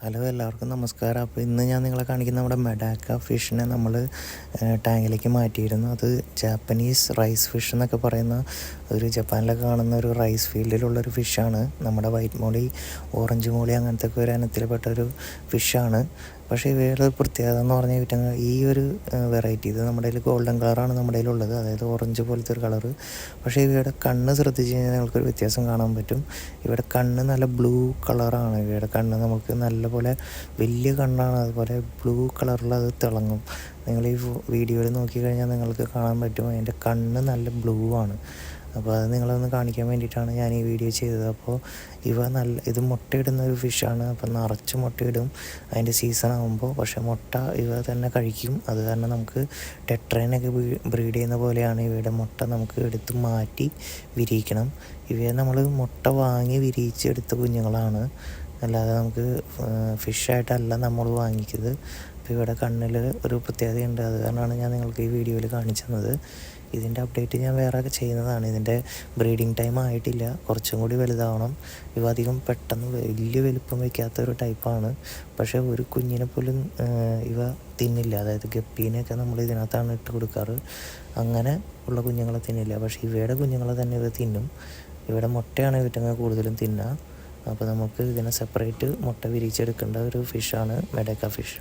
Hello, എല്ലാവർക്കും നമസ്കാരം. അപ്പോൾ ഇന്ന് ഞാൻ നിങ്ങളെ കാണിക്കുന്ന നമ്മുടെ മെഡാക്ക ഫിഷിനെ നമ്മൾ ടാങ്കിലേക്ക് മാറ്റിയിരുന്നു. അത് ജാപ്പനീസ് റൈസ് ഫിഷ് എന്നൊക്കെ പറയുന്ന ഒരു ജപ്പാനിലൊക്കെ കാണുന്ന ഒരു റൈസ് ഫീൽഡിലുള്ളൊരു ഫിഷാണ്. നമ്മുടെ വൈറ്റ് മോളി, ഓറഞ്ച് മോളി അങ്ങനത്തെ ഒക്കെ ഒരു ഇനത്തിൽപ്പെട്ടൊരു ഫിഷാണ്. പക്ഷേ ഇവയുടെ പ്രത്യേകത എന്ന് പറഞ്ഞു കഴിഞ്ഞാൽ ഈ ഒരു വെറൈറ്റി ഇത് നമ്മുടെ കയ്യിൽ ഗോൾഡൻ കളറാണ് നമ്മുടെ കയ്യിലുള്ളത്, അതായത് ഓറഞ്ച് പോലത്തെ ഒരു കളറ്. പക്ഷേ ഇവയുടെ കണ്ണ് ശ്രദ്ധിച്ച് കഴിഞ്ഞാൽ നിങ്ങൾക്കൊരു വ്യത്യാസം കാണാൻ പറ്റും. ഇവയുടെ കണ്ണ് നല്ല ബ്ലൂ കളറാണ്. ഇവയുടെ കണ്ണ് നമുക്ക് നല്ലപോലെ വലിയ കണ്ണാണ്, അതുപോലെ ബ്ലൂ കളറിൽ അത് തിളങ്ങും. നിങ്ങൾ ഈ വീഡിയോയിൽ നോക്കിക്കഴിഞ്ഞാൽ നിങ്ങൾക്ക് കാണാൻ പറ്റും അതിൻ്റെ കണ്ണ് നല്ല ബ്ലൂ ആണ്. അപ്പോൾ അത് നിങ്ങളൊന്ന് കാണിക്കാൻ വേണ്ടിയിട്ടാണ് ഞാൻ ഈ വീഡിയോ ചെയ്തത്. അപ്പോൾ ഇത് മുട്ടയിടുന്ന ഒരു ഫിഷാണ്. അപ്പോൾ നിറച്ച് മുട്ടയിടും അതിൻ്റെ സീസൺ ആകുമ്പോൾ. പക്ഷേ മുട്ട ഇവ തന്നെ കഴിക്കും. അത് കാരണം നമുക്ക് ടെട്രേനൊക്കെ ബ്രീഡ് ചെയ്യുന്ന പോലെയാണ് ഇവയുടെ മുട്ട നമുക്ക് എടുത്ത് മാറ്റി വിരിയിക്കണം. ഇവയെ നമ്മൾ മുട്ട വാങ്ങി വിരിയിച്ചെടുത്ത കുഞ്ഞുങ്ങളാണ്, അല്ലാതെ നമുക്ക് ഫിഷായിട്ടല്ല നമ്മൾ വാങ്ങിക്കുന്നത്. അപ്പോൾ ഇവിടെ കണ്ണിൽ ഒരു പ്രത്യേകതയുണ്ട്, അത് കാരണമാണ് ഞാൻ നിങ്ങൾക്ക് ഈ വീഡിയോയിൽ കാണിച്ചു തന്നത്. ഇതിൻ്റെ അപ്ഡേറ്റ് ഞാൻ വേറെ ചെയ്യുന്നതാണ്. ഇതിൻ്റെ ബ്രീഡിങ് ടൈം ആയിട്ടില്ല, കുറച്ചും കൂടി വലുതാവണം. ഇവ അധികം പെട്ടെന്ന് വലിയ വലുപ്പം വയ്ക്കാത്തൊരു ടൈപ്പാണ്. പക്ഷേ ഒരു കുഞ്ഞിനെ പോലും ഇവ തിന്നില്ല. അതായത് ഗപ്പീനെയൊക്കെ നമ്മൾ ഇതിനകത്താണ് ഇട്ട് കൊടുക്കാറ്. അങ്ങനെ ഉള്ള കുഞ്ഞുങ്ങളെ തിന്നില്ല. പക്ഷേ ഇവയുടെ കുഞ്ഞുങ്ങളെ തന്നെ ഇവ തിന്നും. ഇവയുടെ മുട്ടയാണ് ഇവറ്റങ്ങൾ കൂടുതലും തിന്നുക. അപ്പോൾ നമുക്ക് ഇതിനെ സെപ്പറേറ്റ് മുട്ട വിരിയിച്ചെടുക്കേണ്ട ഒരു ഫിഷാണ് മെഡാക്ക ഫിഷ്.